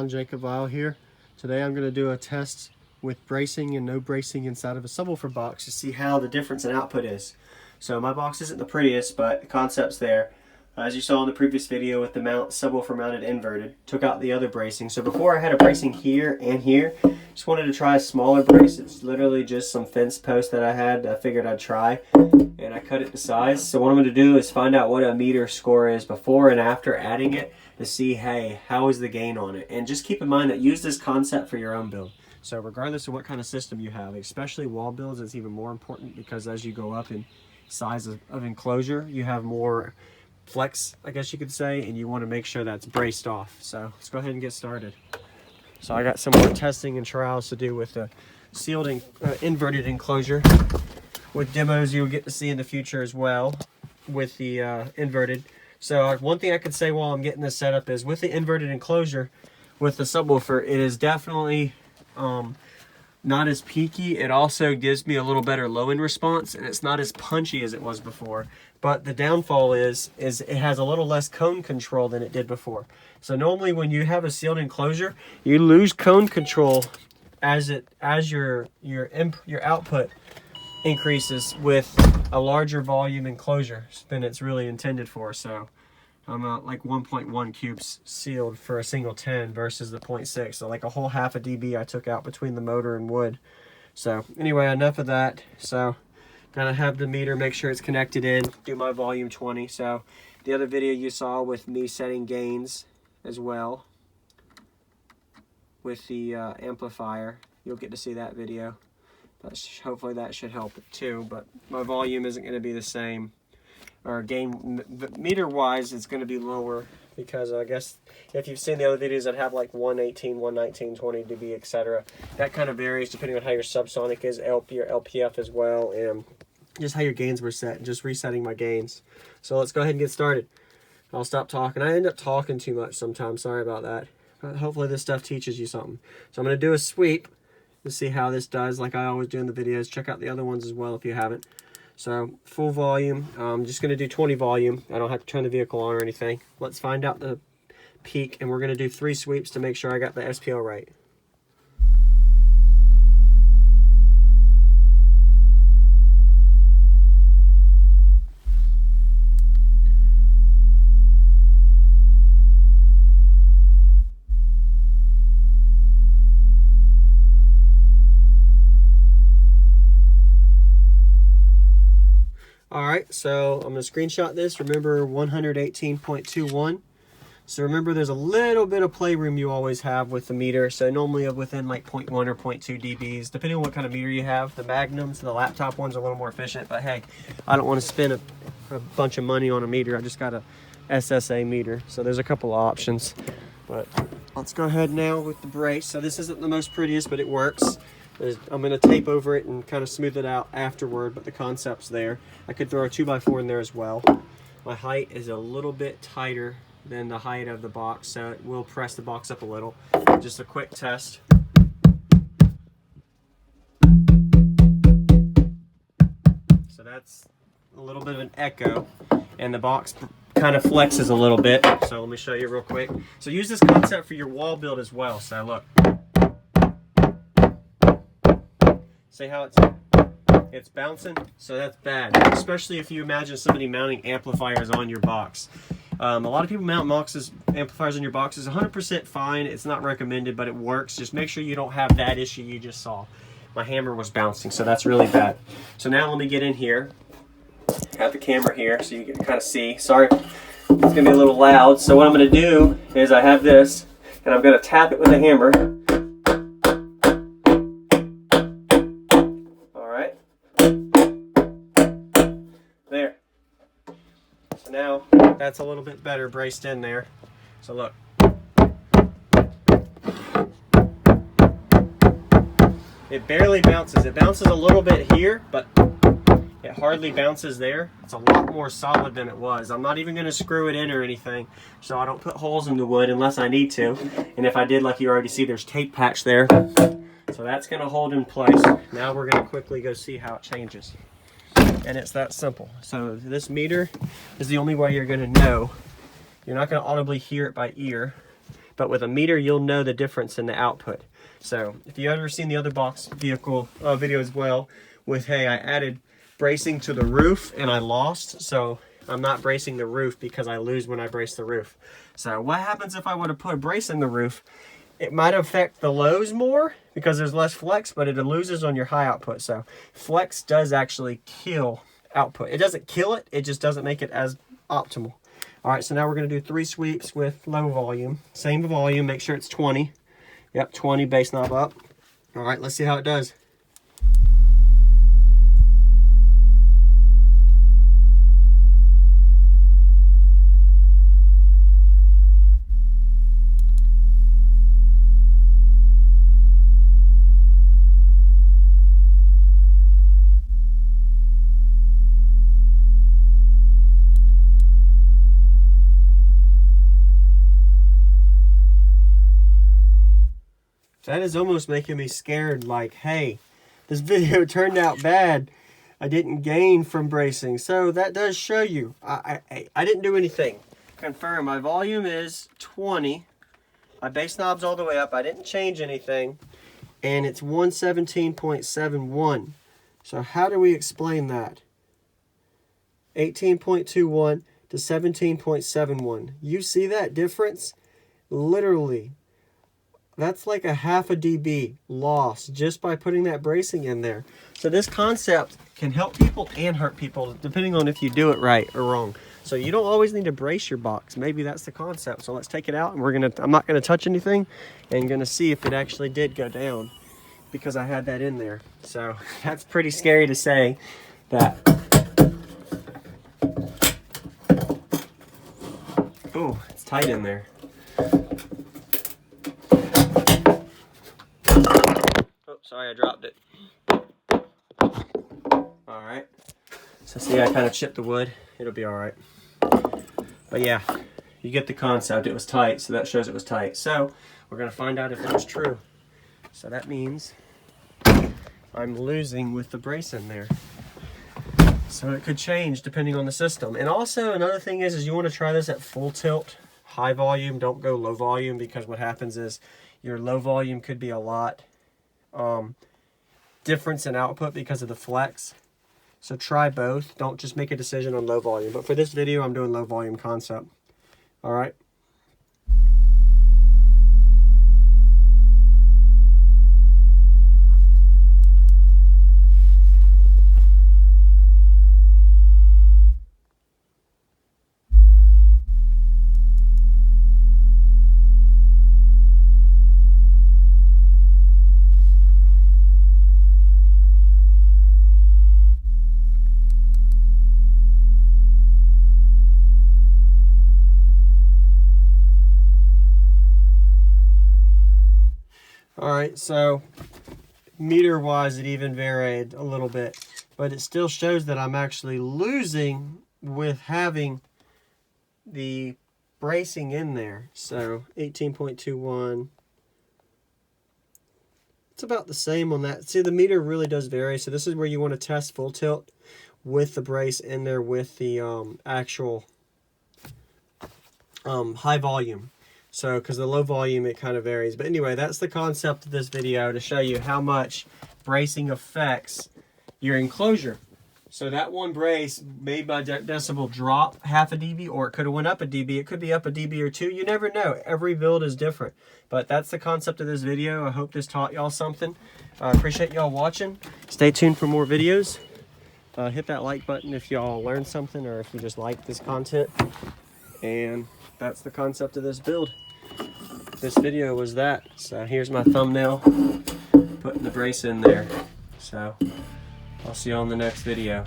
Jacob Lyle here. Today I'm going to do a test with bracing and no bracing inside of a subwoofer box to see how the difference in output is. So my box isn't the prettiest, but the concept's there. As you saw in the previous video with the subwoofer mounted inverted, took out the other bracing. So before I had a bracing here and here, just wanted to try a smaller brace. It's literally just some fence posts that I had. I figured I'd try, and I cut it to size. So what I'm going to do is find out what a meter score is before and after adding it to see, hey, how is the gain on it? And just keep in mind that use this concept for your own build. So regardless of what kind of system you have, especially wall builds, it's even more important because as you go up in size of enclosure, you have more flex, I guess you could say, and you want to make sure that's braced off. So let's go ahead and get started. So I got some more testing and trials to do with the sealed inverted enclosure, with demos you'll get to see in the future as well with the inverted. So one thing I could say while I'm getting this set up is with the inverted enclosure with the subwoofer, it is definitely not as peaky. It also gives me a little better low end response, and it's not as punchy as it was before. But the downfall is it has a little less cone control than it did before. So normally when you have a sealed enclosure, you lose cone control as your output increases with a larger volume enclosure than it's really intended for. So I'm like 1.1 cubes sealed for a single 10 versus the 0.6. So like a whole half a dB I took out between the motor and wood. So anyway, enough of that. So gotta have the meter, make sure it's connected in, do my volume 20. So the other video you saw with me setting gains as well with the amplifier, you'll get to see that video. Hopefully that should help it too, but my volume isn't going to be the same, or gain meter wise it's going to be lower, because I guess if you've seen the other videos that have like 118, 119, 20 dB, etc., that kind of varies depending on how your subsonic is, your LPF as well, and just how your gains were set, and just resetting my gains. So let's go ahead and get started. I'll stop talking. I end up talking too much sometimes, sorry about that, but hopefully this stuff teaches you something. So I'm going to do a sweep to see how this does, like I always do in the videos. Check out the other ones as well if you haven't. So full volume, I'm just going to do 20 volume. I don't have to turn the vehicle on or anything. Let's find out the peak, and we're going to do 3 sweeps to make sure I got the SPL right. Alright, so I'm going to screenshot this. Remember 118.21. So remember there's a little bit of playroom you always have with the meter. So normally within like 0.1 or 0.2 dBs, depending on what kind of meter you have. The Magnums and the laptop ones are a little more efficient. But hey, I don't want to spend a bunch of money on a meter. I just got a SSA meter. So there's a couple of options. But let's go ahead now with the brace. So this isn't the most prettiest, but it works. I'm going to tape over it and kind of smooth it out afterward, but the concept's there. I could throw a 2x4 in there as well. My height is a little bit tighter than the height of the box, so it will press the box up a little. Just a quick test. So that's a little bit of an echo, and the box kind of flexes a little bit. So let me show you real quick. So use this concept for your wall build as well. So look. See how it's bouncing? So that's bad, especially if you imagine somebody mounting amplifiers on your box. A lot of people mount amplifiers on your boxes. 100% fine. It's not recommended, but it works. Just make sure you don't have that issue you just saw. My hammer was bouncing, so that's really bad. So now let me get in here. Have the camera here so you can kind of see. Sorry, it's going to be a little loud. So what I'm going to do is I have this, and I'm going to tap it with a hammer. So now that's a little bit better braced in there. So look. It barely bounces. It bounces a little bit here, but it hardly bounces there. It's a lot more solid than it was. I'm not even going to screw it in or anything, so I don't put holes in the wood unless I need to. And if I did, like you already see, there's tape patch there. So that's going to hold in place. Now we're going to quickly go see how it changes. And it's that simple. So this meter is the only way you're going to know. You're not going to audibly hear it by ear, but with a meter, you'll know the difference in the output. So if you ever seen the other box vehicle video as well, with, hey, I added bracing to the roof and I lost, so I'm not bracing the roof because I lose when I brace the roof. So what happens if I would have put a brace in the roof? It might affect the lows more because there's less flex, but it loses on your high output. So flex does actually kill output. It doesn't kill it, it just doesn't make it as optimal. All right, so now we're gonna do 3 sweeps with low volume. Same volume, make sure it's 20. Yep, 20, bass knob up. All right, let's see how it does. That is almost making me scared, like, hey, this video turned out bad. I didn't gain from bracing. So that does show you, I didn't do anything. Confirm, my volume is 20. My bass knob's all the way up. I didn't change anything. And it's 117.71. So how do we explain that? 18.21 to 17.71. You see that difference? Literally. That's like a half a dB loss just by putting that bracing in there. So this concept can help people and hurt people depending on if you do it right or wrong. So you don't always need to brace your box. Maybe that's the concept. So let's take it out and I'm not gonna touch anything and gonna see if it actually did go down because I had that in there. So that's pretty scary to say that. Oh, it's tight in there. Sorry, I dropped it. All right. So see, I kind of chipped the wood. It'll be all right. But yeah, you get the concept. It was tight, so that shows it was tight. So we're going to find out if it was true. So that means I'm losing with the brace in there. So it could change depending on the system. And also another thing is you want to try this at full tilt, high volume. Don't go low volume because what happens is your low volume could be a lot difference in output because of the flex. So try both. Don't just make a decision on low volume. But for this video, I'm doing low volume concept. All right. All right, so meter-wise, it even varied a little bit, but it still shows that I'm actually losing with having the bracing in there. So 18.21. It's about the same on that. See, the meter really does vary. So this is where you want to test full tilt with the brace in there with the actual high volume. So, because the low volume, it kind of varies. But anyway, that's the concept of this video, to show you how much bracing affects your enclosure. So that one brace made my decibel drop half a dB, or it could have went up a dB. It could be up a dB or 2. You never know. Every build is different. But that's the concept of this video. I hope this taught y'all something. I appreciate y'all watching. Stay tuned for more videos. Hit that like button if y'all learned something or if you just like this content. And that's the concept of this build. This video was that. So here's my thumbnail, putting the brace in there. So I'll see you on the next video.